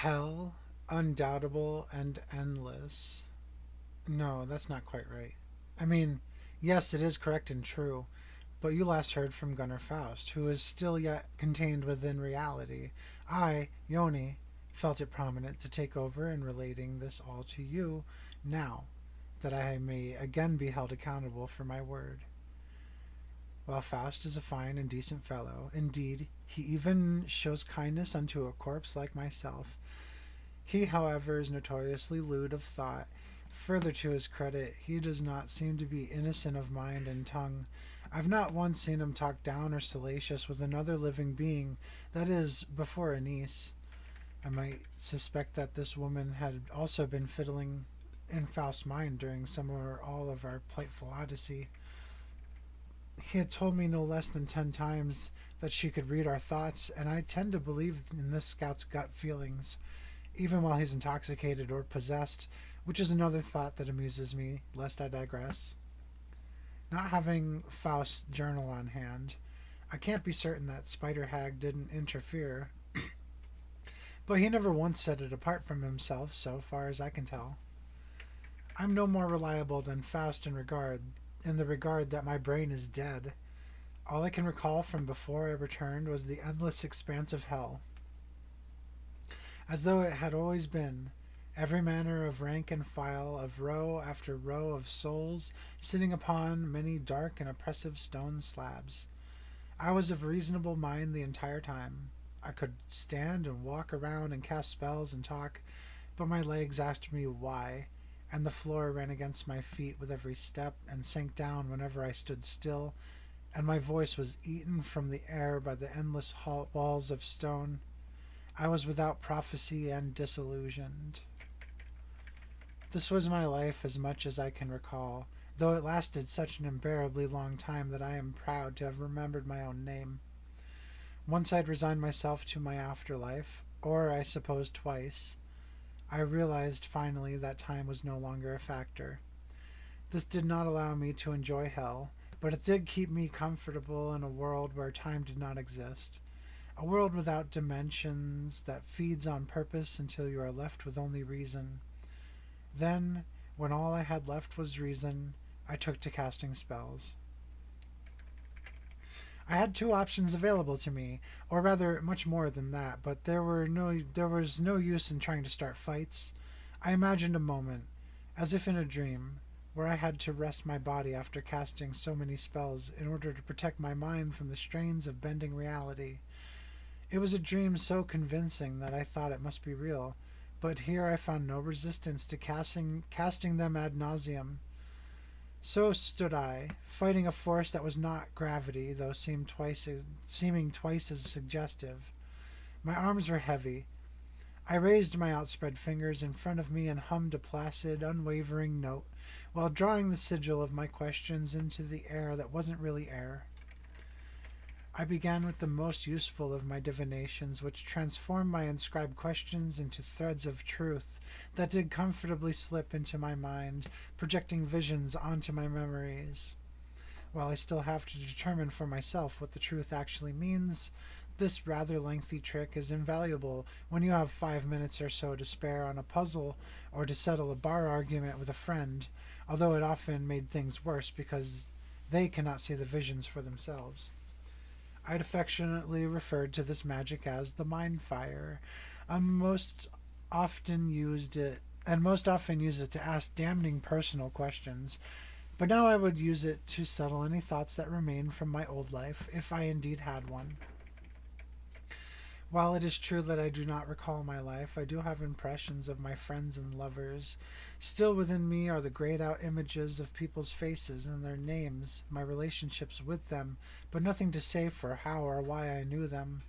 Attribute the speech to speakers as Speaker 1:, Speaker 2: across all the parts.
Speaker 1: Hell, undoubtable and endless. No, that's not quite right. I mean, yes, it is correct and true, but you last heard from Gunnar Faust, who is still yet contained within reality. I, Yoni, felt it prominent to take over in relating this all to you now, that I may again be held accountable for my word. While Faust is a fine and decent fellow, indeed, he even shows kindness unto a corpse like myself. He, however, is notoriously lewd of thought. Further to his credit, he does not seem to be innocent of mind and tongue. I've not once seen him talk down or salacious with another living being, that is, before a niece. I might suspect that this woman had also been fiddling in Faust's mind during some or all of our playful odyssey. He had told me no less than 10 times that she could read our thoughts, and I tend to believe in this scout's gut feelings, even while he's intoxicated or possessed, which is another thought that amuses me, lest I digress. Not having Faust's journal on hand, I can't be certain that Spider Hag didn't interfere, but he never once set it apart from himself, so far as I can tell. I'm no more reliable than Faust in the regard that my brain is dead. All I can recall from before I returned was the endless expanse of hell, as though it had always been, every manner of rank and file, of row after row of souls sitting upon many dark and oppressive stone slabs. I was of reasonable mind the entire time. I could stand and walk around and cast spells and talk, but my legs asked me why, and the floor ran against my feet with every step and sank down whenever I stood still, and my voice was eaten from the air by the endless walls of stone. I was without prophecy and disillusioned. This was my life as much as I can recall, though it lasted such an unbearably long time that I am proud to have remembered my own name. Once I'd resigned myself to my afterlife, or I suppose twice. I realized finally that time was no longer a factor. This did not allow me to enjoy hell, but it did keep me comfortable in a world where time did not exist. A world without dimensions that feeds on purpose until you are left with only reason. Then, when all I had left was reason, I took to casting spells. I had two options available to me, or rather much more than that, but there was no use in trying to start fights. I imagined a moment, as if in a dream, where I had to rest my body after casting so many spells in order to protect my mind from the strains of bending reality. It was a dream so convincing that I thought it must be real, but here I found no resistance to casting them ad nauseum. So stood I, fighting a force that was not gravity, though seeming twice as suggestive. My arms were heavy. I raised my outspread fingers in front of me and hummed a placid, unwavering note, while drawing the sigil of my questions into the air that wasn't really air. I began with the most useful of my divinations, which transformed my inscribed questions into threads of truth that did comfortably slip into my mind, projecting visions onto my memories. While I still have to determine for myself what the truth actually means, this rather lengthy trick is invaluable when you have 5 minutes or so to spare on a puzzle or to settle a bar argument with a friend, although it often made things worse because they cannot see the visions for themselves. I'd affectionately referred to this magic as the mind fire. I often used it most often use it to ask damning personal questions, but now I would use it to settle any thoughts that remained from my old life, if I indeed had one. While it is true that I do not recall my life, I do have impressions of my friends and lovers. Still within me are the grayed out images of people's faces and their names, my relationships with them, but nothing to say for how or why I knew them.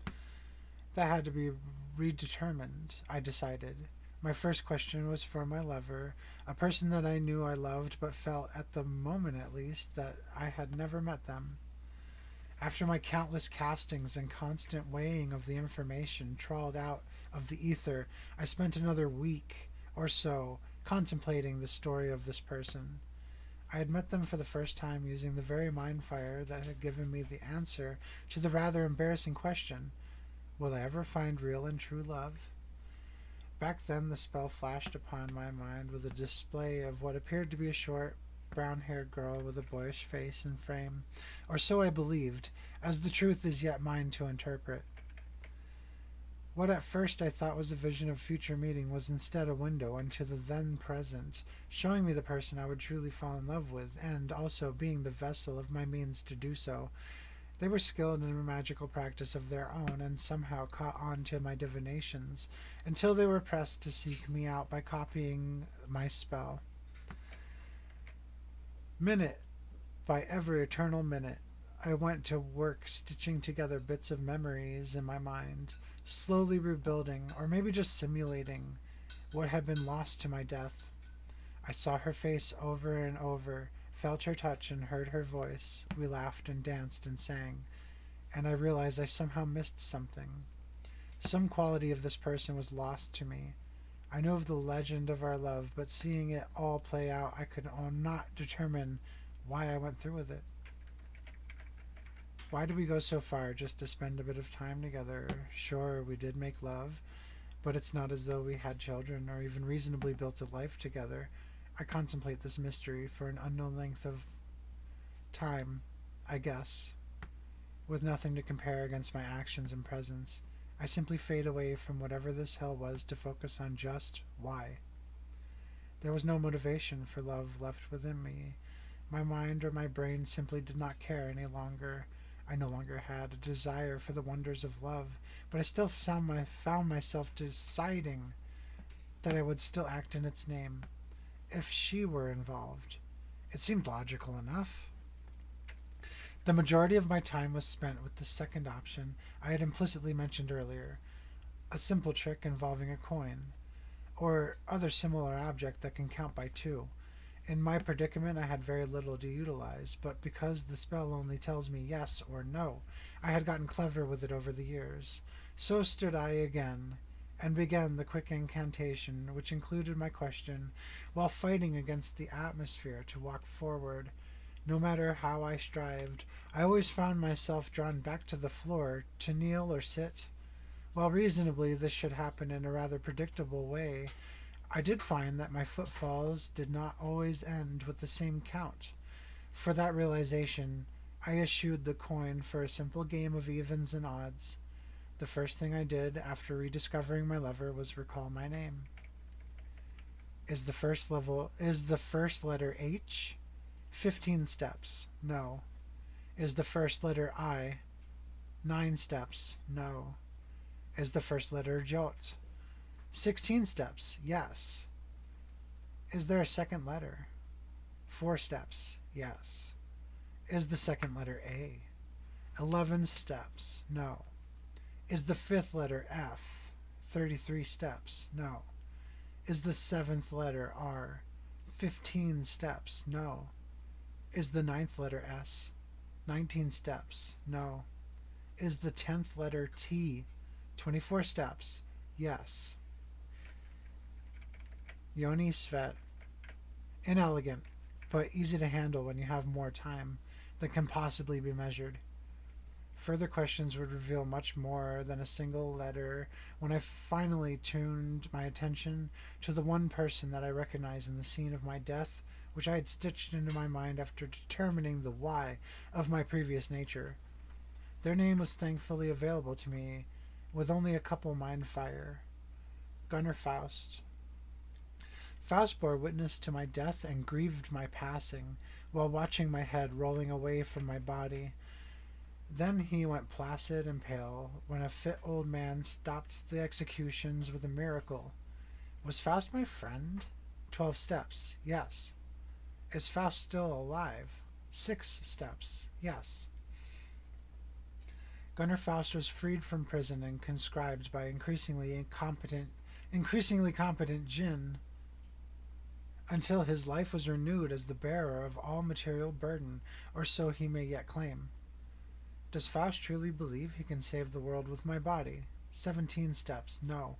Speaker 1: That had to be redetermined, I decided. My first question was for my lover, a person that I knew I loved but felt, at the moment at least, that I had never met them. After my countless castings and constant weighing of the information trawled out of the ether, I spent another week or so contemplating the story of this person. I had met them for the first time using the very mind fire that had given me the answer to the rather embarrassing question, will I ever find real and true love? Back then, the spell flashed upon my mind with a display of what appeared to be a short, brown-haired girl with a boyish face and frame, or so I believed, as the truth is yet mine to interpret. What at first I thought was a vision of future meeting was instead a window unto the then present, showing me the person I would truly fall in love with, and also being the vessel of my means to do so. They were skilled in a magical practice of their own, and somehow caught on to my divinations, until they were pressed to seek me out by copying my spell. Minute by every eternal minute, I went to work stitching together bits of memories in my mind, slowly rebuilding, or maybe just simulating, what had been lost to my death. I saw her face over and over, felt her touch and heard her voice. We laughed and danced and sang, and I realized I somehow missed something. Some quality of this person was lost to me. I knew of the legend of our love, but seeing it all play out, I could not determine why I went through with it. Why did we go so far just to spend a bit of time together? Sure, we did make love, but it's not as though we had children or even reasonably built a life together. I contemplate this mystery for an unknown length of time, I guess, with nothing to compare against my actions and presence. I simply fade away from whatever this hell was to focus on just why. There was no motivation for love left within me. My mind or my brain simply did not care any longer. I no longer had a desire for the wonders of love, but I still found myself deciding that I would still act in its name, if she were involved. It seemed logical enough. The majority of my time was spent with the second option I had implicitly mentioned earlier, a simple trick involving a coin, or other similar object that can count by two. In my predicament, I had very little to utilize, but because the spell only tells me yes or no, I had gotten clever with it over the years. So stood I again, and began the quick incantation, which included my question, while fighting against the atmosphere to walk forward. No matter how I strived, I always found myself drawn back to the floor to kneel or sit. While reasonably this should happen in a rather predictable way, I did find that my footfalls did not always end with the same count. For that realization, I eschewed the coin for a simple game of evens and odds. The first thing I did after rediscovering my lover was recall my name. Is the first letter H? 15 steps. No. Is the first letter I? 9 steps. No. Is the first letter Jot? 16 steps. Yes. Is there a second letter? 4 steps. Yes. Is the second letter A? 11 steps. No. Is the fifth letter F? 33 steps. No. Is the seventh letter R? 15 steps. No. Is the ninth letter S? 19 steps. No. Is the 10th letter T? 24 steps. Yes. Yoni Svet. Inelegant, but easy to handle when you have more time than can possibly be measured. Further questions would reveal much more than a single letter when I finally tuned my attention to the one person that I recognized in the scene of my death, which I had stitched into my mind after determining the why of my previous nature. Their name was thankfully available to me, with only a couple mind fire. Gunnar Faust. Faust bore witness to my death and grieved my passing, while watching my head rolling away from my body. Then he went placid and pale, when a fit old man stopped the executions with a miracle. Was Faust my friend? 12 steps. Yes. Is Faust still alive? 6 steps. Yes. Gunnar Faust was freed from prison and conscribed by increasingly competent jinn, until his life was renewed as the bearer of all material burden, or so he may yet claim. Does Faust truly believe he can save the world with my body? 17 steps. No.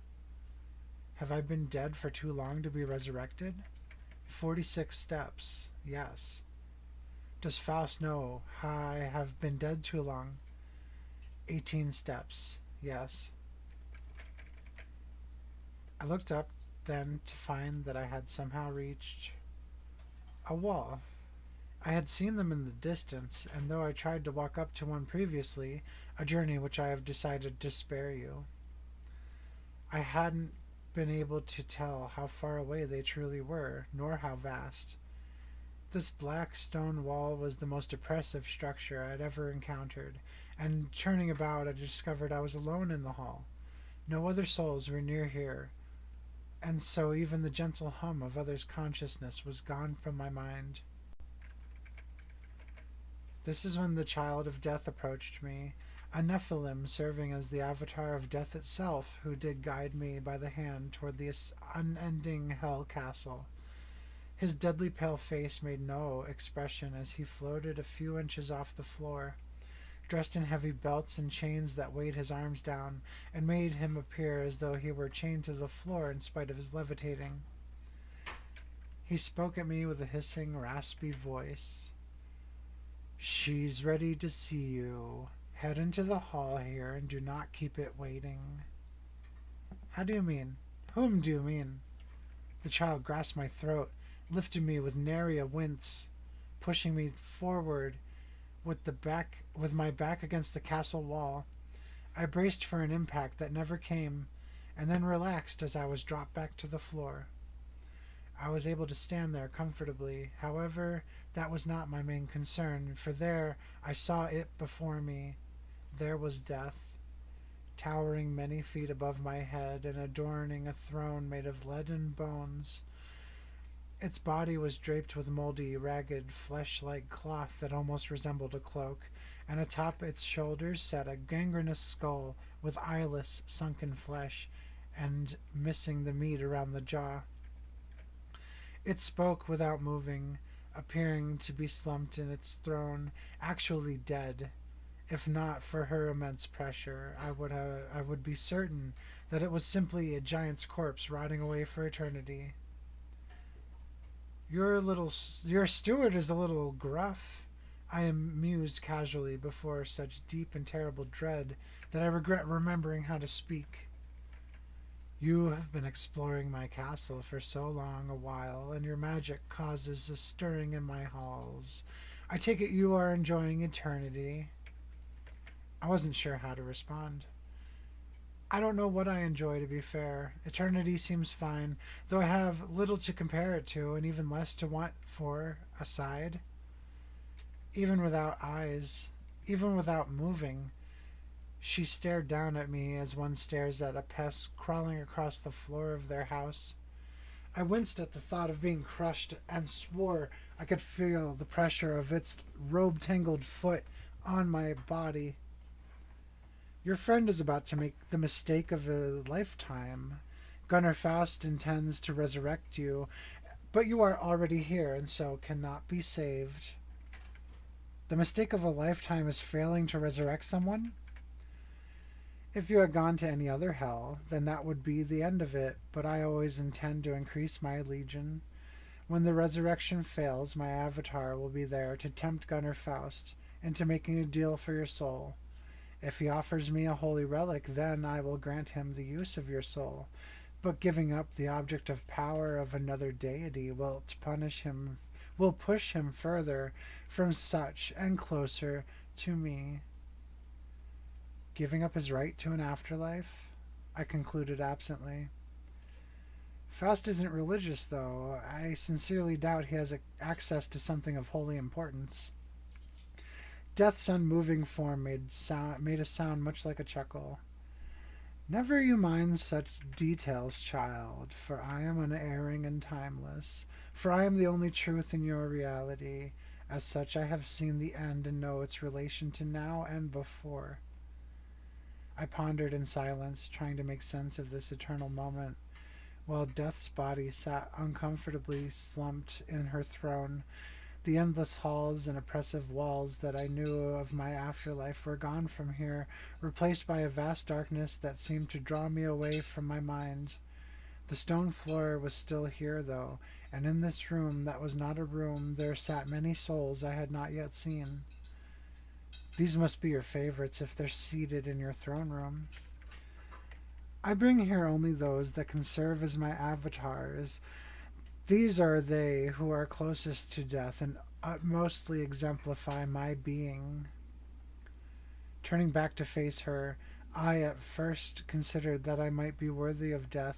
Speaker 1: Have I been dead for too long to be resurrected? 46 steps. Yes. Does Faust know I have been dead too long? 18 steps. Yes. I looked up then to find that I had somehow reached a wall. I had seen them in the distance, and though I tried to walk up to one previously, a journey which I have decided to spare you, I hadn't been able to tell how far away they truly were, nor how vast. This black stone wall was the most oppressive structure I had ever encountered, and turning about I discovered I was alone in the hall. No other souls were near here, and so even the gentle hum of others' consciousness was gone from my mind. This is when the child of death approached me, a Nephilim serving as the avatar of death itself, who did guide me by the hand toward the unending hell castle. His deadly pale face made no expression as he floated a few inches off the floor, dressed in heavy belts and chains that weighed his arms down and made him appear as though he were chained to the floor in spite of his levitating. He spoke at me with a hissing, raspy voice. "She's ready to see you. Head into the hall here and do not keep it waiting." "How do you mean? Whom do you mean?" The child grasped my throat, lifted me with nary a wince, pushing me forward with my back against the castle wall. I braced for an impact that never came, and then relaxed as I was dropped back to the floor. I was able to stand there comfortably. However, that was not my main concern, for there I saw it before me. There was death, towering many feet above my head and adorning a throne made of lead and bones. Its body was draped with moldy, ragged, flesh-like cloth that almost resembled a cloak, and atop its shoulders sat a gangrenous skull with eyeless, sunken flesh, and missing the meat around the jaw. It spoke without moving, appearing to be slumped in its throne, actually dead. If not for her immense pressure, I would be certain that it was simply a giant's corpse rotting away for eternity. Your steward is a little gruff," I mused casually before such deep and terrible dread that I regret remembering how to speak. "You have been exploring my castle for so long a while, and your magic causes a stirring in my halls. I take it you are enjoying eternity." I wasn't sure how to respond. I don't know what I enjoy, to be fair. Eternity seems fine, though I have little to compare it to, and even less to want for aside. Even without eyes, even without moving, she stared down at me as one stares at a pest crawling across the floor of their house. I winced at the thought of being crushed and swore I could feel the pressure of its robe-tangled foot on my body. "Your friend is about to make the mistake of a lifetime. Gunnar Faust intends to resurrect you, but you are already here and so cannot be saved." "The mistake of a lifetime is failing to resurrect someone?" "If you had gone to any other hell, then that would be the end of it, but I always intend to increase my legion. When the resurrection fails, my avatar will be there to tempt Gunnar Faust into making a deal for your soul. If he offers me a holy relic, then I will grant him the use of your soul, but giving up the object of power of another deity will push him further from such and closer to me." "Giving up his right to an afterlife?" I concluded absently. "Faust isn't religious, though. I sincerely doubt he has access to something of holy importance." Death's unmoving form made a sound much like a chuckle. "Never you mind such details, child, for I am unerring and timeless, for I am the only truth in your reality. As such I have seen the end and know its relation to now and before." I pondered in silence, trying to make sense of this eternal moment, while Death's body sat uncomfortably slumped in her throne. The endless halls and oppressive walls that I knew of my afterlife were gone from here, replaced by a vast darkness that seemed to draw me away from my mind. The stone floor was still here, though, and in this room that was not a room there sat many souls I had not yet seen. "These must be your favorites if they're seated in your throne room." I bring here only those that can serve as my avatars. These are they who are closest to death and utmostly exemplify my being. Turning back to face her, I at first considered that I might be worthy of death,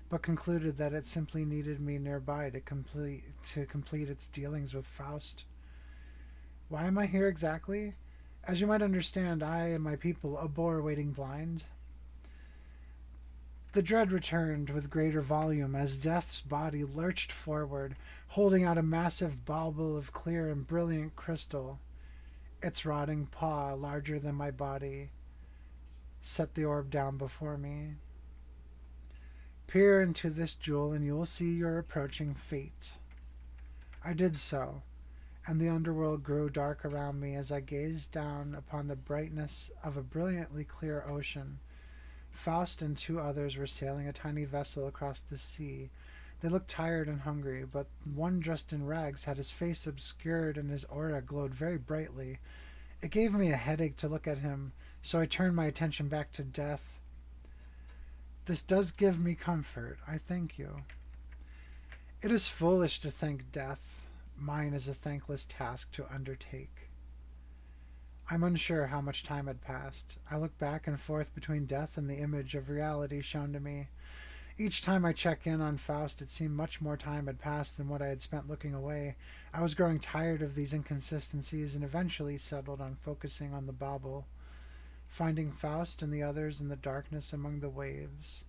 Speaker 1: but concluded that it simply needed me nearby to complete its dealings with Faust. Why am I here exactly? As you might understand, I and my people abhor waiting blind. The dread returned with greater volume as Death's body lurched forward, holding out a massive bauble of clear and brilliant crystal. Its rotting paw, larger than my body, set the orb down before me. Peer into this jewel and you will see your approaching fate. I did so, and the underworld grew dark around me as I gazed down upon the brightness of a brilliantly clear ocean. Faust and two others were sailing a tiny vessel across the sea. They looked tired and hungry, but one dressed in rags had his face obscured and his aura glowed very brightly. It gave me a headache to look at him, so I turned my attention back to Death. This does give me comfort. I thank you. It is foolish to thank Death. Mine is a thankless task to undertake. I'm unsure how much time had passed. I looked back and forth between Death and the image of reality shown to me. Each time I checked in on Faust, it seemed much more time had passed than what I had spent looking away. I was growing tired of these inconsistencies and eventually settled on focusing on the bauble, finding Faust and the others in the darkness among the waves.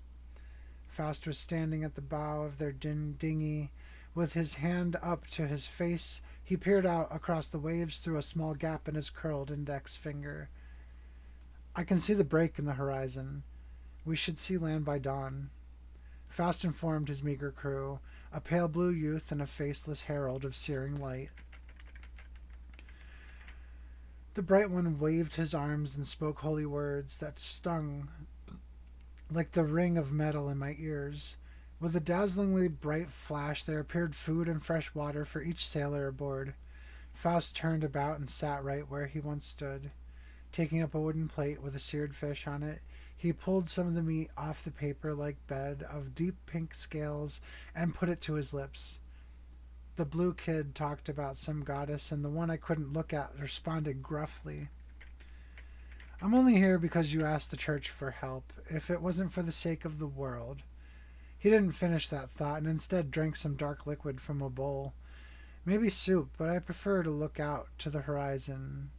Speaker 1: Faust was standing at the bow of their dinghy, with his hand up to his face. He peered out across the waves through a small gap in his curled index finger. I can see the break in the horizon. We should see land by dawn. Faust informed his meager crew, a pale blue youth and a faceless herald of searing light. The bright one waved his arms and spoke holy words that stung like the ring of metal in my ears. With a dazzlingly bright flash, there appeared food and fresh water for each sailor aboard. Faust turned about and sat right where he once stood. Taking up a wooden plate with a seared fish on it, he pulled some of the meat off the paper-like bed of deep pink scales and put it to his lips. The blue kid talked about some goddess, and the one I couldn't look at responded gruffly. I'm only here because you asked the church for help. If it wasn't for the sake of the world. He didn't finish that thought and instead drank some dark liquid from a bowl. Maybe soup, but I prefer to look out to the horizon,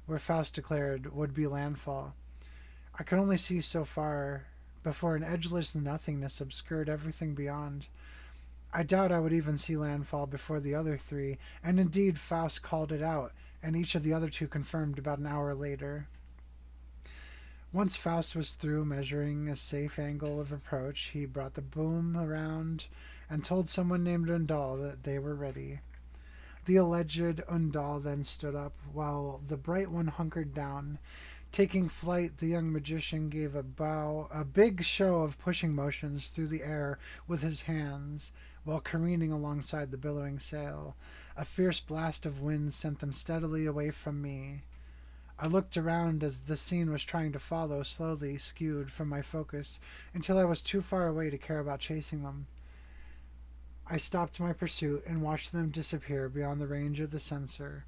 Speaker 1: where Faust declared would be landfall. I could only see so far before an edgeless nothingness obscured everything beyond. I doubt I would even see landfall before the other three, and indeed Faust called it out, and each of the other two confirmed about an hour later. Once Faust was through measuring a safe angle of approach, he brought the boom around and told someone named Undal that they were ready. The alleged Undal then stood up, while the bright one hunkered down. Taking flight, the young magician gave a big show of pushing motions through the air with his hands, while careening alongside the billowing sail. A fierce blast of wind sent them steadily away from me. I looked around as the scene was trying to follow, slowly skewed from my focus, until I was too far away to care about chasing them. I stopped my pursuit and watched them disappear beyond the range of the sensor,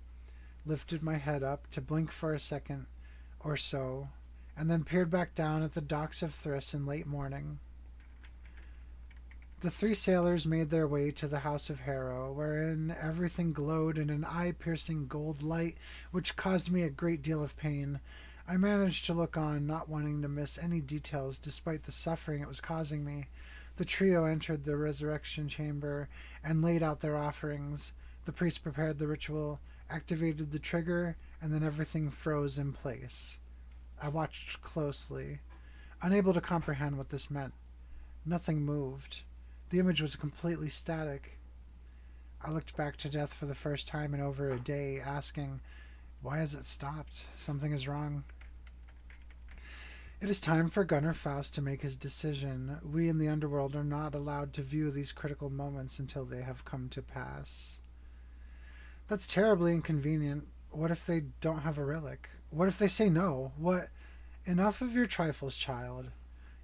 Speaker 1: lifted my head up to blink for a second or so, and then peered back down at the docks of Thriss in late morning. The three sailors made their way to the house of Harrow, wherein everything glowed in an eye-piercing gold light which caused me a great deal of pain. I managed to look on, not wanting to miss any details despite the suffering it was causing me. The trio entered the resurrection chamber and laid out their offerings. The priest prepared the ritual, activated the trigger, and then everything froze in place. I watched closely, unable to comprehend what this meant. Nothing moved. The image was completely static. I looked back to Death for the first time in over a day, asking, "Why has it stopped? Something is wrong." It is time for Gunnar Faust to make his decision. We in the underworld are not allowed to view these critical moments until they have come to pass. That's terribly inconvenient. What if they don't have a relic? What if they say no? What? Enough of your trifles, child.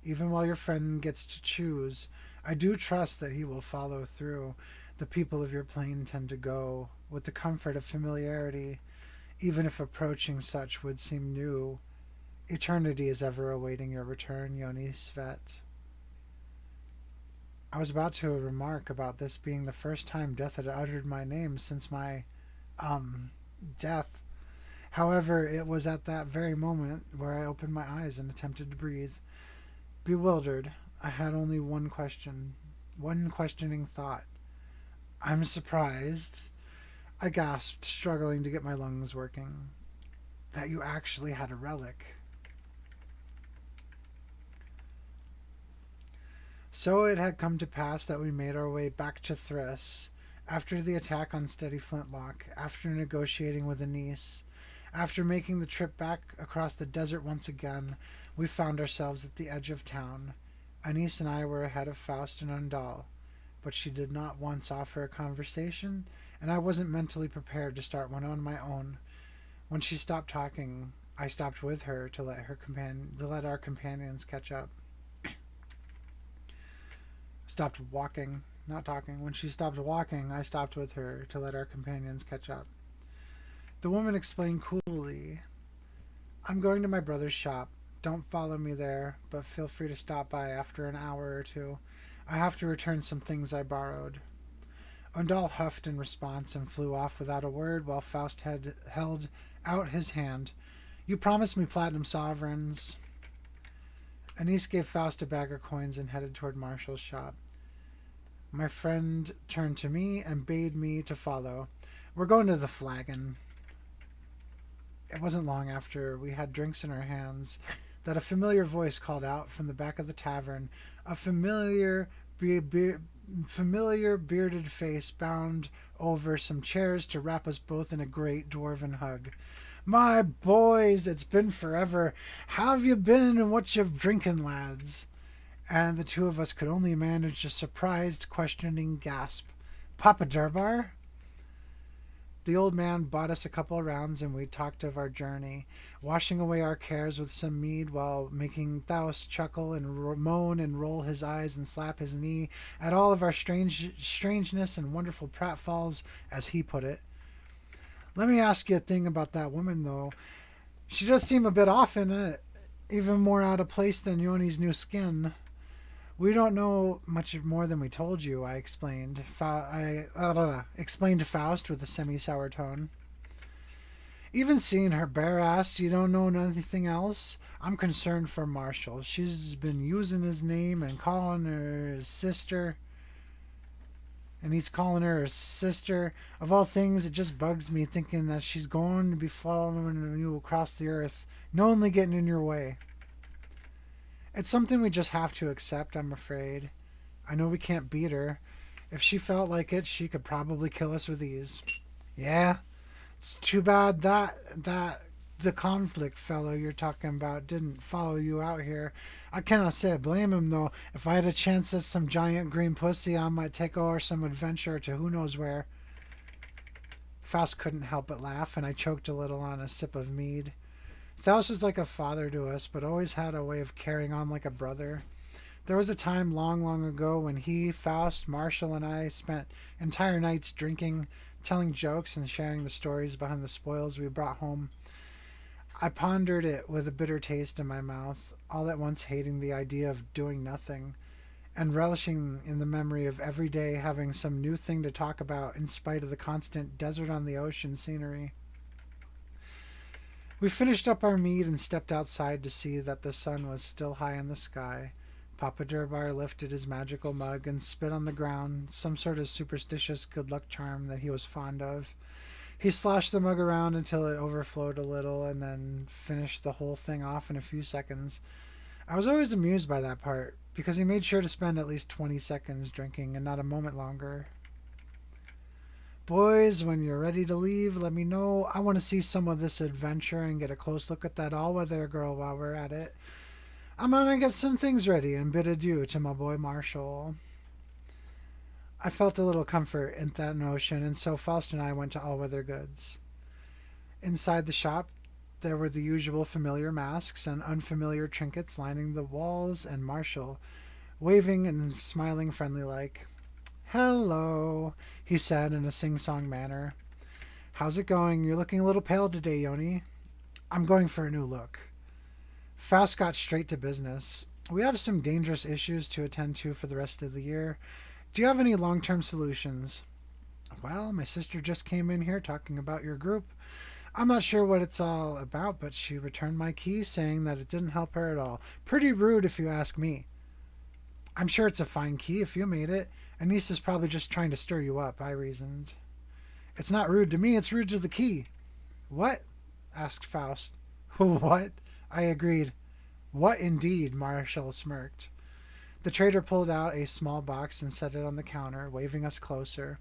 Speaker 1: Even while your friend gets to choose, I do trust that he will follow through. The people of your plane tend to go with the comfort of familiarity, even if approaching such would seem new. Eternity is ever awaiting your return, Yoni Svet. I was about to remark about this being the first time death had uttered my name since my, um, death. However, it was at that very moment where I opened my eyes and attempted to breathe. Bewildered, I had only one question, one questioning thought. I'm surprised, I gasped, struggling to get my lungs working, that you actually had a relic. So it had come to pass that we made our way back to Thriss. After the attack on Steady Flintlock, after negotiating with Anise, after making the trip back across the desert once again, we found ourselves at the edge of town. Anise and I were ahead of Faust and Undal, but she did not once offer a conversation, and I wasn't mentally prepared to start one on my own. When she stopped talking, I stopped with her to let our companions catch up. Stopped walking, not talking. When she stopped walking, I stopped with her to let our companions catch up. The woman explained coolly, I'm going to my brother's shop. Don't follow me there, but feel free to stop by after an hour or two. I have to return some things I borrowed. Undal huffed in response and flew off without a word while Faust had held out his hand. You promised me platinum sovereigns. Anise gave Faust a bag of coins and headed toward Marshall's shop. My friend turned to me and bade me to follow. We're going to the Flagon. It wasn't long after we had drinks in our hands that a familiar voice called out from the back of the tavern, a familiar bearded face bound over some chairs to wrap us both in a great dwarven hug. My boys, it's been forever. How have you been and what you drinking, lads? And the two of us could only manage a surprised, questioning gasp. Papa Durbar? The old man bought us a couple of rounds and we talked of our journey, washing away our cares with some mead while making Faust chuckle and moan and roll his eyes and slap his knee at all of our strangeness and wonderful pratfalls, as he put it. Let me ask you a thing about that woman, though. She does seem a bit off in it, even more out of place than Yoni's new skin. We don't know much more than we told you, I explained. Explained to Faust with a semi-sour tone. Even seeing her bare ass, you don't know anything else? I'm concerned for Marshall. She's been using his name and calling her his sister. And he's calling her his sister. Of all things, it just bugs me thinking that she's going to be following you across the earth, knowingly getting in your way. It's something we just have to accept, I'm afraid. I know we can't beat her. If she felt like it, she could probably kill us with ease. Yeah, it's too bad that the conflict fellow you're talking about didn't follow you out here. I cannot say I blame him, though. If I had a chance at some giant green pussy, I might take over some adventure to who knows where. Faust couldn't help but laugh, and I choked a little on a sip of mead. Faust was like a father to us, but always had a way of carrying on like a brother. There was a time long, long ago when he, Faust, Marshall, and I spent entire nights drinking, telling jokes, and sharing the stories behind the spoils we brought home. I pondered it with a bitter taste in my mouth, all at once hating the idea of doing nothing, and relishing in the memory of every day having some new thing to talk about in spite of the constant desert on the ocean scenery. We finished up our mead and stepped outside to see that the sun was still high in the sky. Papa Durbar lifted his magical mug and spit on the ground, some sort of superstitious good luck charm that he was fond of. He sloshed the mug around until it overflowed a little and then finished the whole thing off in a few seconds. I was always amused by that part, because he made sure to spend at least 20 seconds drinking and not a moment longer. Boys, when you're ready to leave, let me know. I want to see some of this adventure and get a close look at that all-weather girl while we're at it. I'm gonna get some things ready and bid adieu to my boy Marshall. I felt a little comfort in that notion, and so Faust and I went to All Weather Goods. Inside the shop, There were the usual familiar masks and unfamiliar trinkets lining the walls, and Marshall, waving and smiling friendly like. "Hello," he said in a sing-song manner. "How's it going? You're looking a little pale today, Yoni." "I'm going for a new look." Faust got straight to business. "We have some dangerous issues to attend to for the rest of the year. Do you have any long-term solutions?" "Well, my sister just came in here talking about your group. I'm not sure what it's all about, but she returned my key saying that it didn't help her at all. Pretty rude if you ask me." "I'm sure it's a fine key if you made it. Anissa's probably just trying to stir you up," I reasoned. "It's not rude to me, it's rude to the key." "What?" asked Faust. "What?" I agreed. "What indeed?" Marshall smirked. The trader pulled out a small box and set it on the counter, waving us closer.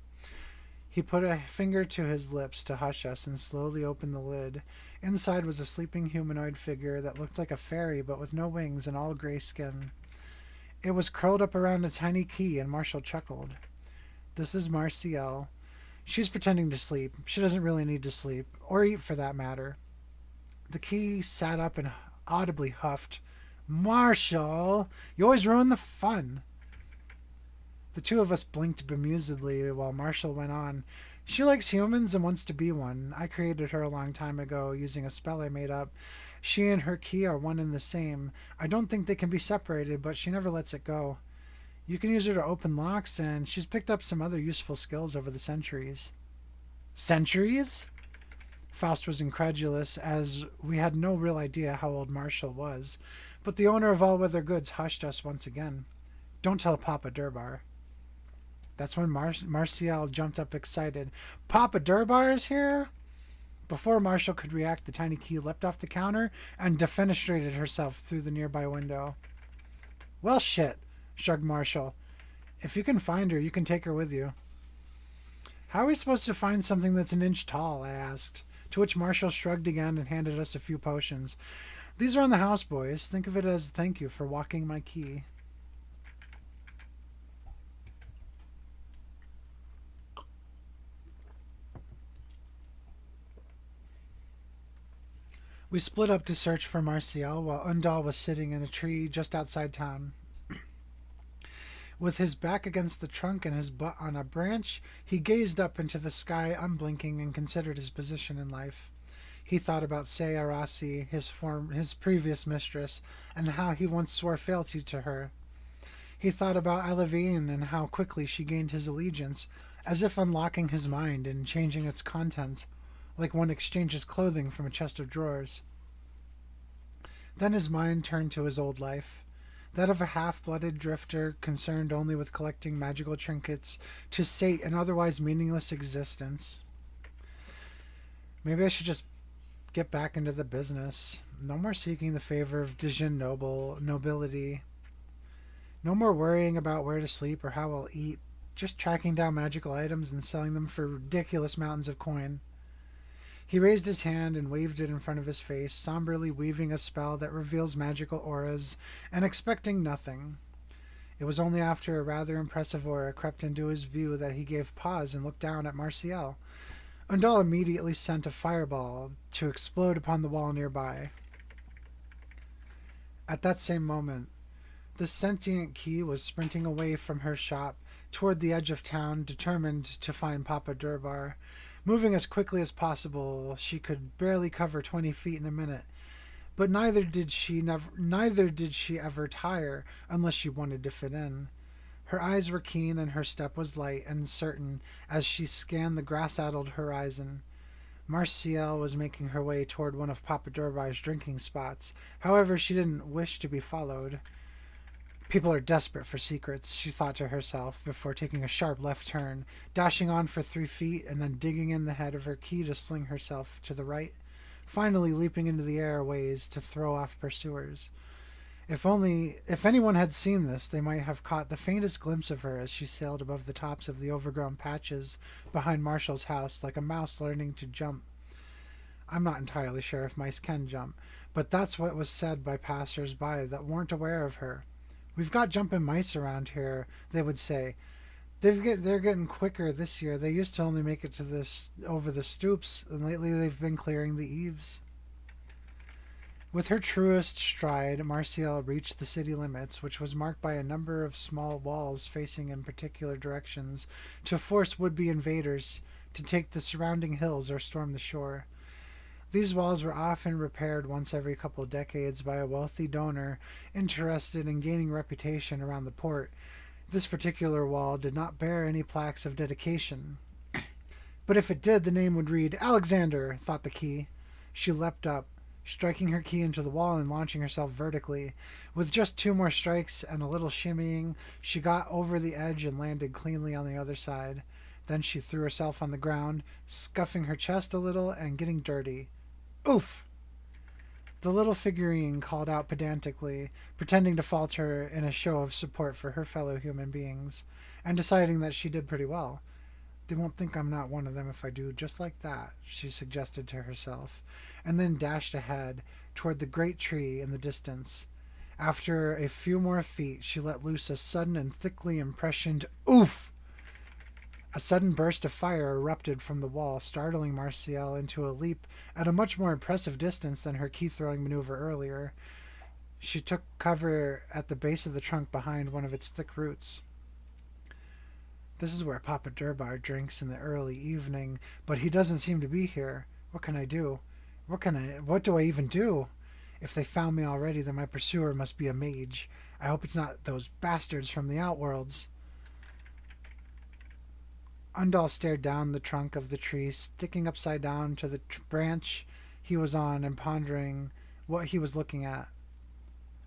Speaker 1: He put a finger to his lips to hush us and slowly opened the lid. Inside was a sleeping humanoid figure that looked like a fairy but with no wings and all gray skin. It was curled up around a tiny key, and Marshall chuckled. "This is Marcielle. She's pretending to sleep. She doesn't really need to sleep, or eat for that matter." The key sat up and audibly huffed. "Marshall, you always ruin the fun." The two of us blinked bemusedly while Marshall went on. "She likes humans and wants to be one. I created her a long time ago using a spell I made up. She and her key are one and the same. I don't think they can be separated, but she never lets it go. You can use her to open locks, and she's picked up some other useful skills over the centuries." "Centuries?" Faust was incredulous, as we had no real idea how old Marshall was, but the owner of All Weather Goods hushed us once again. "Don't tell Papa Durbar." That's when Martial jumped up excited. "Papa Durbar is here?" Before Marshall could react, the tiny key leapt off the counter and defenestrated herself through the nearby window. "Well, shit," shrugged Marshall. "If you can find her, you can take her with you." "How are we supposed to find something that's an inch tall?" I asked, to which Marshall shrugged again and handed us a few potions. "These are on the house, boys. Think of it as thank you for walking my key." We split up to search for Martial while Undal was sitting in a tree just outside town. With his back against the trunk and his butt on a branch, he gazed up into the sky unblinking and considered his position in life. He thought about Sayarasi, his previous mistress, and how he once swore fealty to her. He thought about Alavine and how quickly she gained his allegiance, as if unlocking his mind and changing its contents, like one exchanges clothing from a chest of drawers. Then his mind turned to his old life, that of a half-blooded drifter concerned only with collecting magical trinkets to sate an otherwise meaningless existence. Maybe I should just get back into the business. No more seeking the favor of Dijin nobility. No more worrying about where to sleep or how I'll eat. Just tracking down magical items and selling them for ridiculous mountains of coin. He raised his hand and waved it in front of his face, somberly weaving a spell that reveals magical auras, and expecting nothing. It was only after a rather impressive aura crept into his view that he gave pause and looked down at Martial. Undal immediately sent a fireball to explode upon the wall nearby. At that same moment, the sentient key was sprinting away from her shop toward the edge of town, determined to find Papa Durbar. Moving as quickly as possible, she could barely cover 20 feet in a minute. But neither did she ever tire unless she wanted to fit in. Her eyes were keen and her step was light and certain as she scanned the grass-addled horizon. Martial was making her way toward one of Papa Durbar's drinking spots. However, she didn't wish to be followed. People are desperate for secrets, she thought to herself, before taking a sharp left turn, dashing on for 3 feet, and then digging in the head of her key to sling herself to the right, finally leaping into the airways to throw off pursuers. If anyone had seen this, they might have caught the faintest glimpse of her as she sailed above the tops of the overgrown patches behind Marshall's house like a mouse learning to jump. I'm not entirely sure if mice can jump, but that's what was said by passers-by that weren't aware of her. "We've got jumping mice around here," they would say. They're getting quicker this year. They used to only make it to this over the stoops, and lately they've been clearing the eaves." With her truest stride, Martial reached the city limits, which was marked by a number of small walls facing in particular directions to force would-be invaders to take the surrounding hills or storm the shore. These walls were often repaired once every couple of decades by a wealthy donor interested in gaining reputation around the port. This particular wall did not bear any plaques of dedication. But if it did, the name would read Alexander, thought the key. She leapt up, striking her key into the wall and launching herself vertically. With just two more strikes and a little shimmying, she got over the edge and landed cleanly on the other side. Then she threw herself on the ground, scuffing her chest a little and getting dirty. Oof! The little figurine called out pedantically, pretending to falter in a show of support for her fellow human beings, and deciding that she did pretty well. They won't think I'm not one of them if I do just like that, she suggested to herself, and then dashed ahead toward the great tree in the distance. After a few more feet, she let loose a sudden and thickly impressioned oof! A sudden burst of fire erupted from the wall, startling Martial into a leap at a much more impressive distance than her key-throwing maneuver earlier. She took cover at the base of the trunk behind one of its thick roots. This is where Papa Durbar drinks in the early evening, but he doesn't seem to be here. What can I do? What do I even do? If they found me already, then my pursuer must be a mage. I hope it's not those bastards from the outworlds. Undal stared down the trunk of the tree, sticking upside down to the branch he was on and pondering what he was looking at.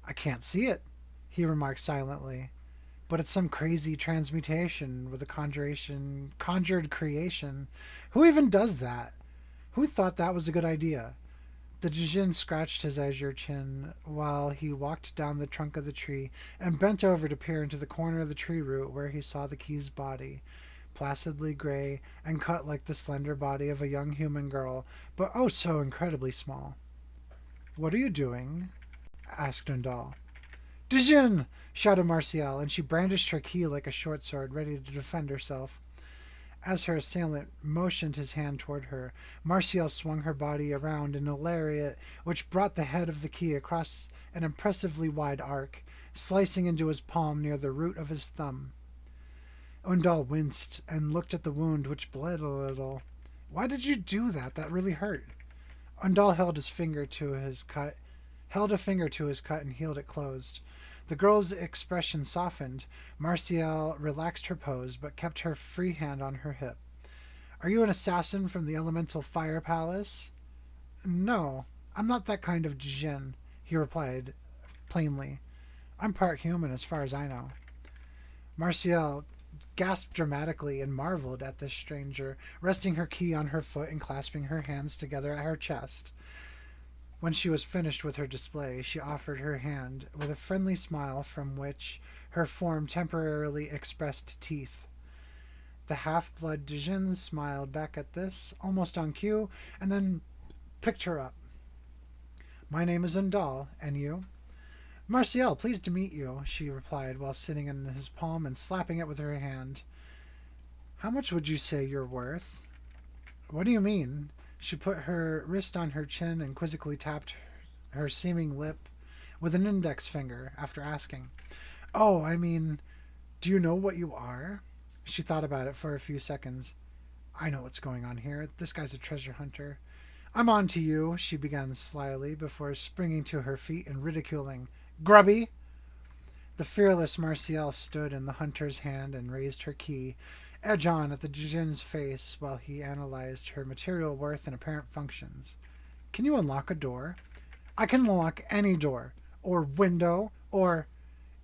Speaker 1: I can't see it, he remarked silently. But it's some crazy transmutation with a conjured creation. Who even does that? Who thought that was a good idea? The Djinn scratched his azure chin while he walked down the trunk of the tree and bent over to peer into the corner of the tree root where he saw the key's body, placidly gray and cut like the slender body of a young human girl, but oh so incredibly small. What are you doing? Asked Undal. Djinn! Shouted Martial, and she brandished her key like a short sword, ready to defend herself. As her assailant motioned his hand toward her, Martial swung her body around in a lariat which brought the head of the key across an impressively wide arc, slicing into his palm near the root of his thumb. Undal winced and looked at the wound, which bled a little. Why did you do that? That really hurt. Undal held a finger to his cut and healed it closed. The girl's expression softened. Martial relaxed her pose, but kept her free hand on her hip. Are you an assassin from the Elemental Fire Palace? No, I'm not that kind of djinn, he replied plainly. I'm part human as far as I know. Martial gasped dramatically and marveled at this stranger, resting her key on her foot and clasping her hands together at her chest. When she was finished with her display, she offered her hand with a friendly smile from which her form temporarily expressed teeth. The half-blood Djinn smiled back at this, almost on cue, and then picked her up. My name is Undal, and you? Martial, pleased to meet you, she replied while sitting in his palm and slapping it with her hand. How much would you say you're worth? What do you mean? She put her wrist on her chin and quizzically tapped her seeming lip with an index finger after asking. Oh, I mean, do you know what you are? She thought about it for a few seconds. I know what's going on here. This guy's a treasure hunter. I'm on to you, she began slyly before springing to her feet and ridiculing. Grubby! The fearless Martial stood in the hunter's hand and raised her key, edge on at the Djinn's face while he analyzed her material worth and apparent functions. Can you unlock a door? I can unlock any door, or window, or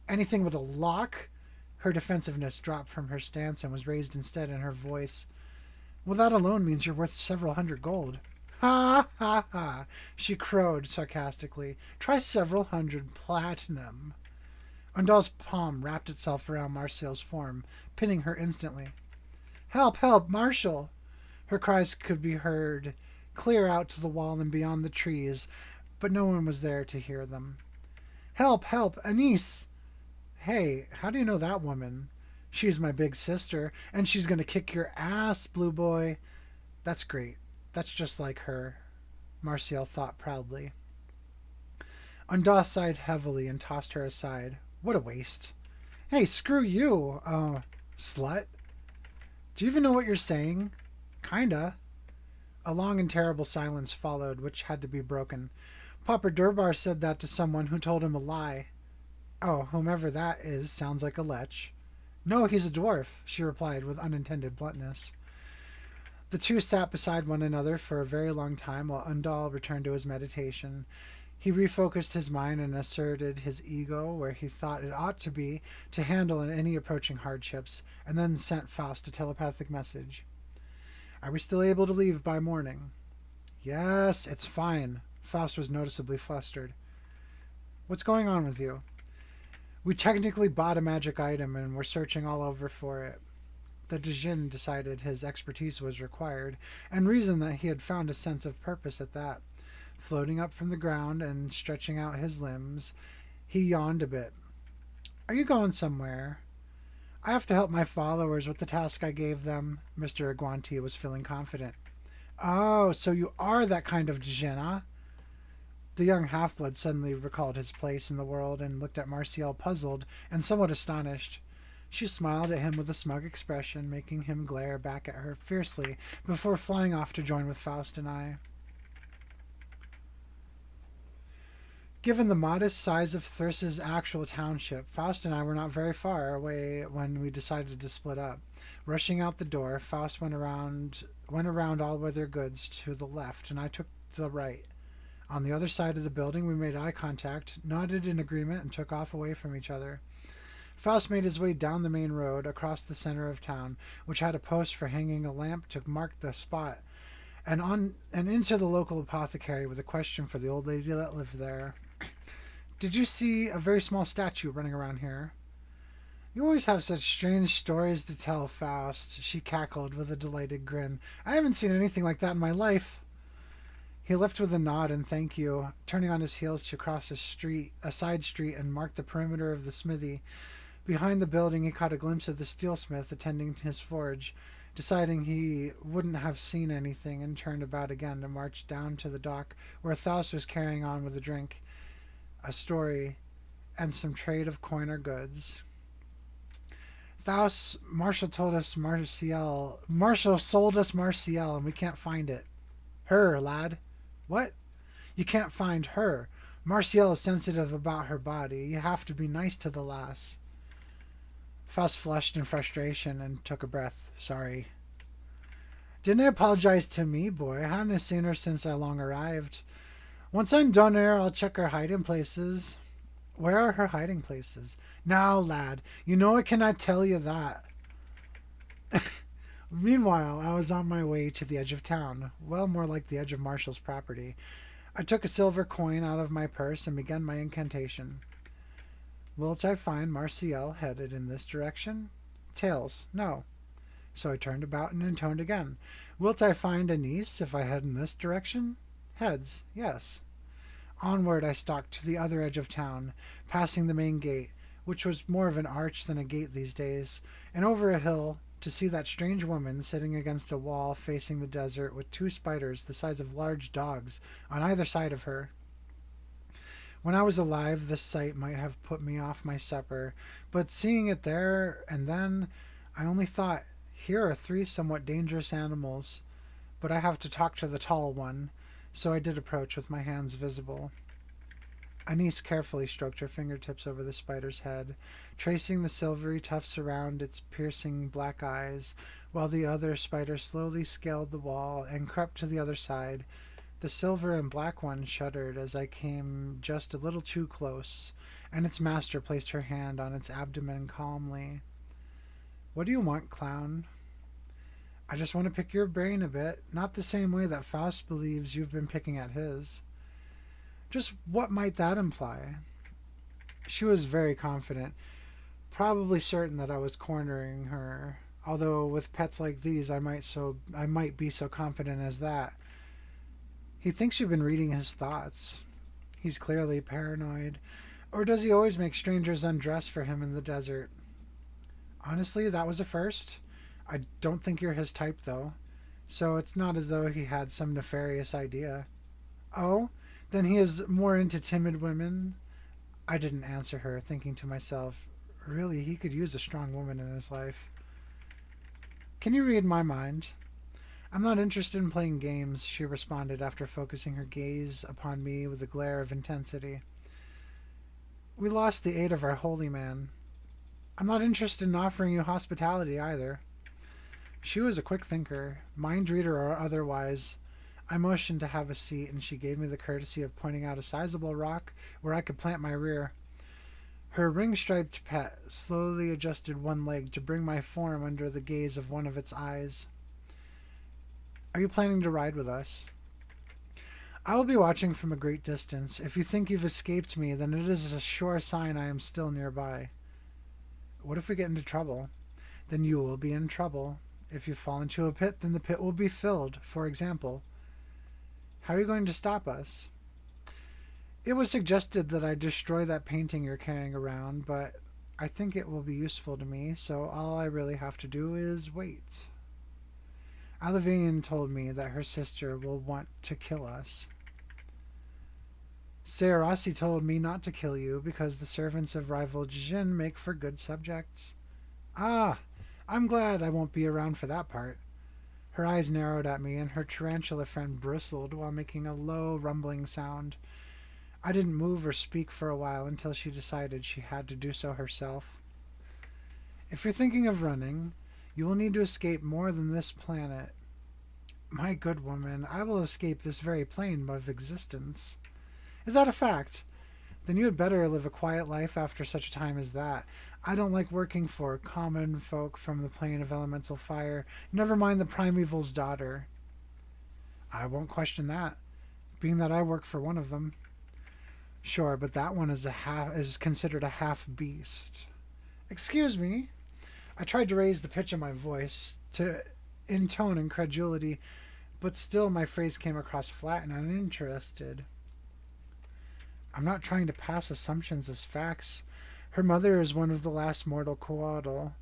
Speaker 1: anything with a lock. Her defensiveness dropped from her stance and was raised instead in her voice. Well, that alone means you're worth several hundred gold. Ha ha ha, she crowed sarcastically. Try several hundred platinum. Undal's palm wrapped itself around Martial's form, pinning her instantly. Help, help, Marshal! Her cries could be heard clear out to the wall and beyond the trees, but no one was there to hear them. Help, help, Anise! Hey, how do you know that woman? She's my big sister, and she's going to kick your ass, Blue Boy. That's great. That's just like her, Martial thought proudly. Undaw sighed heavily and tossed her aside. What a waste. Hey, screw you, slut. Do you even know what you're saying? Kinda. A long and terrible silence followed, which had to be broken. Papa Durbar said that to someone who told him a lie. Oh, whomever that is sounds like a lech. No, he's a dwarf, she replied with unintended bluntness. The two sat beside one another for a very long time while Undal returned to his meditation. He refocused his mind and asserted his ego where he thought it ought to be to handle any approaching hardships, and then sent Faust a telepathic message. Are we still able to leave by morning? Yes, it's fine. Faust was noticeably flustered. What's going on with you? We technically bought a magic item and we're searching all over for it. The Djinn decided his expertise was required, and reasoned that he had found a sense of purpose at that. Floating up from the ground and stretching out his limbs, he yawned a bit. Are you going somewhere? I have to help my followers with the task I gave them. Mr. Aguanti was feeling confident. Oh, so you are that kind of Djinn, huh? The young half-blood suddenly recalled his place in the world and looked at Martial puzzled and somewhat astonished. She smiled at him with a smug expression, making him glare back at her fiercely before flying off to join with Faust and I. Given the modest size of Thyrsa's actual township, Faust and I were not very far away when we decided to split up. Rushing out the door, Faust went around all weather goods to the left, and I took to the right. On the other side of the building, we made eye contact, nodded in agreement, and took off away from each other. Faust made his way down the main road across the center of town, which had a post for hanging a lamp to mark the spot, and into the local apothecary with a question for the old lady that lived there. Did you see a very small statue running around here? You always have such strange stories to tell, Faust, she cackled with a delighted grin. I haven't seen anything like that in my life. He left with a nod and thank you, turning on his heels to cross a side street, and mark the perimeter of the smithy. Behind the building, he caught a glimpse of the steelsmith attending his forge. Deciding he wouldn't have seen anything, and turned about again to march down to the dock, where Faust was carrying on with a drink, a story, and some trade of coin or goods. Faust, Marshall sold us Martial, and we can't find it. Her, lad. What? You can't find her. Martial is sensitive about her body. You have to be nice to the lass. Faust flushed in frustration and took a breath. Sorry. Didn't apologize to me, boy. I hadn't seen her since I long arrived. Once I'm done here, I'll check her hiding places. Where are her hiding places? Now, lad, you know I cannot tell you that. Meanwhile, I was on my way to the edge of town. Well, more like the edge of Marshall's property. I took a silver coin out of my purse and began my incantation. Wilt I find Martial headed in this direction? Tails, no. So I turned about and intoned again. Wilt I find a niece if I head in this direction? Heads, yes. Onward I stalked to the other edge of town, passing the main gate, which was more of an arch than a gate these days, and over a hill to see that strange woman sitting against a wall facing the desert with two spiders the size of large dogs on either side of her. When I was alive, this sight might have put me off my supper, but seeing it there and then, I only thought, here are three somewhat dangerous animals, but I have to talk to the tall one, so I did approach with my hands visible. Anise carefully stroked her fingertips over the spider's head, tracing the silvery tufts around its piercing black eyes, while the other spider slowly scaled the wall and crept to the other side. The silver and black one shuddered as I came just a little too close, and its master placed her hand on its abdomen calmly. What do you want, clown? I just want to pick your brain a bit, not the same way that Faust believes you've been picking at his. Just what might that imply? She was very confident, probably certain that I was cornering her, although with pets like these I might be so confident as that. He thinks you've been reading his thoughts. He's clearly paranoid. Or does he always make strangers undress for him in the desert? Honestly, that was a first. I don't think you're his type, though. So it's not as though he had some nefarious idea. Oh, Then he is more into timid women? I didn't answer her, thinking to myself, really, he could use a strong woman in his life. Can you read my mind? I'm not interested in playing games, she responded after focusing her gaze upon me with a glare of intensity. We lost the aid of our holy man. I'm not interested in offering you hospitality either. She was a quick thinker, mind reader or otherwise. I motioned to have a seat, and she gave me the courtesy of pointing out a sizable rock where I could plant my rear. Her ring-striped pet slowly adjusted one leg to bring my form under the gaze of one of its eyes. Are you planning to ride with us? I will be watching from a great distance. If you think you've escaped me, then it is a sure sign I am still nearby. What if we get into trouble? Then you will be in trouble. If you fall into a pit, then the pit will be filled, for example. How are you going to stop us? It was suggested that I destroy that painting you're carrying around, but I think it will be useful to me, so all I really have to do is wait. Alavian told me that her sister will want to kill us. Sayarasi told me not to kill you because the servants of rival Jin make for good subjects. Ah, I'm glad I won't be around for that part. Her eyes narrowed at me, and her tarantula friend bristled while making a low, rumbling sound. I didn't move or speak for a while until she decided she had to do so herself. If you're thinking of running, you will need to escape more than this planet. My good woman, I will escape this very plane of existence. Is that a fact? Then you had better live a quiet life after such a time as that. I don't like working for common folk from the plane of elemental fire, never mind the primeval's daughter. I won't question that, being that I work for one of them. Sure, but that one is considered a half beast. Excuse me. I tried to raise the pitch of my voice to intone incredulity, but still my phrase came across flat and uninterested. I'm not trying to pass assumptions as facts. Her mother is one of the last mortal Coatl.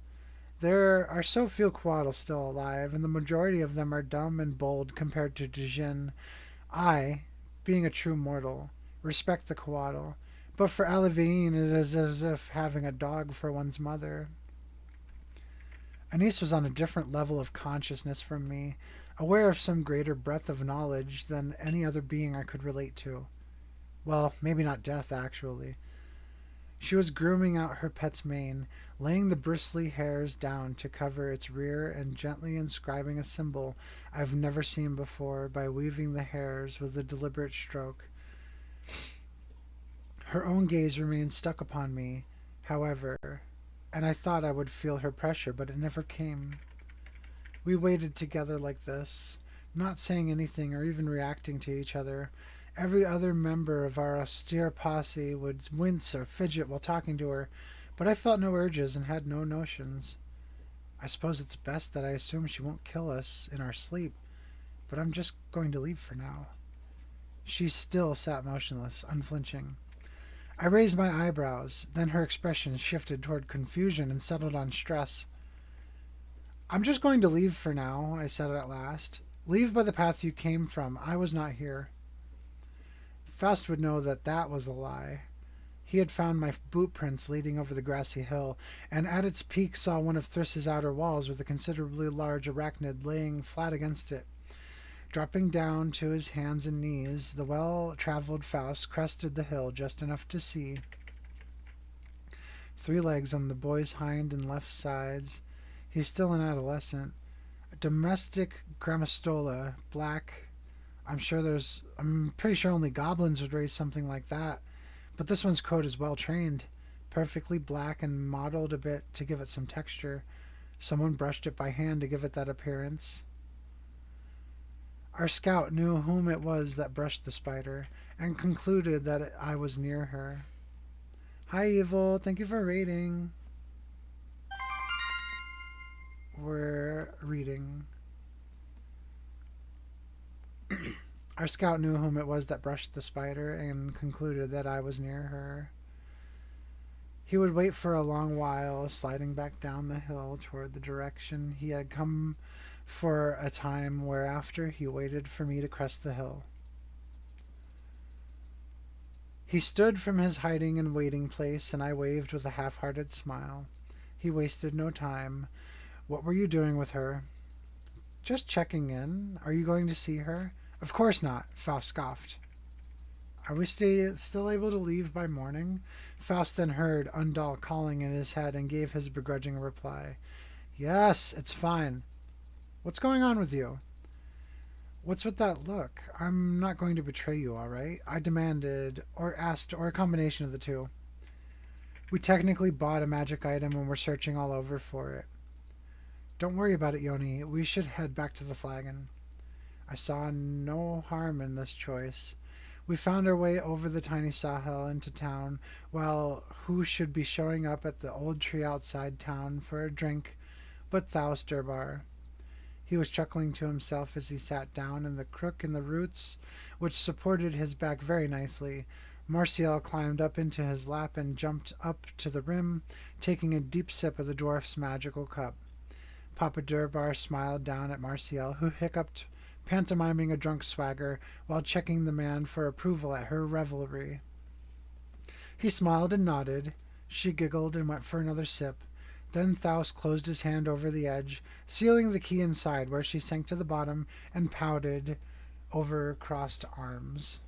Speaker 1: There are so few Coatl still alive, and the majority of them are dumb and bold compared to Dijin. I, being a true mortal, respect the Coatl, but for Alavian it is as if having a dog for one's mother. Anise was on a different level of consciousness from me, aware of some greater breadth of knowledge than any other being I could relate to. Well, maybe not death, actually. She was grooming out her pet's mane, laying the bristly hairs down to cover its rear and gently inscribing a symbol I've never seen before by weaving the hairs with a deliberate stroke. Her own gaze remained stuck upon me, however, and I thought I would feel her pressure, but it never came. We waited together like this, not saying anything or even reacting to each other. Every other member of our austere posse would wince or fidget while talking to her, but I felt no urges and had no notions. I suppose it's best that I assume she won't kill us in our sleep, but I'm just going to leave for now. She still sat motionless, unflinching. I raised my eyebrows, then her expression shifted toward confusion and settled on stress. I'm just going to leave for now, I said at last. Leave by the path you came from. I was not here. Faust would know that that was a lie. He had found my boot prints leading over the grassy hill, and at its peak saw one of Thyrsis' outer walls with a considerably large arachnid laying flat against it. Dropping down to his hands and knees, the well-traveled Faust crested the hill just enough to see 3 legs on the boy's hind and left sides. He's still an adolescent. A domestic grammostola, black. I'm pretty sure only goblins would raise something like that. But this one's coat is well trained, perfectly black and mottled a bit to give it some texture. Someone brushed it by hand to give it that appearance. Our scout knew whom it was that brushed the spider, and concluded that I was near her. Hi, Evil. Thank you for raiding. We're reading. Our scout knew whom it was that brushed the spider, and concluded that I was near her. He would wait for a long while, sliding back down the hill toward the direction he had come for a time, whereafter he waited for me to crest the hill. He stood from his hiding and waiting place, and I waved with a half-hearted smile. He wasted no time. What were you doing with her? Just checking in. Are you going to see her? Of course not, Faust scoffed. Are we still able to leave by morning? Faust then heard Undal calling in his head and gave his begrudging reply. Yes, it's fine. What's going on with you? What's with that look? I'm not going to betray you, all right? I demanded, or asked, or a combination of the two. We technically bought a magic item and we're searching all over for it. Don't worry about it, Yoni. We should head back to the flagon. I saw no harm in this choice. We found our way over the tiny Sahel into town, while who should be showing up at the old tree outside town for a drink but Thaus Durbar. He was chuckling to himself as he sat down in the crook in the roots, which supported his back very nicely. Martial climbed up into his lap and jumped up to the rim, taking a deep sip of the dwarf's magical cup. Papa Durbar smiled down at Martial, who hiccuped, pantomiming a drunk swagger while checking the man for approval at her revelry. He smiled and nodded. She giggled and went for another sip. Then Thaus closed his hand over the edge, sealing the key inside, where she sank to the bottom and pouted over crossed arms.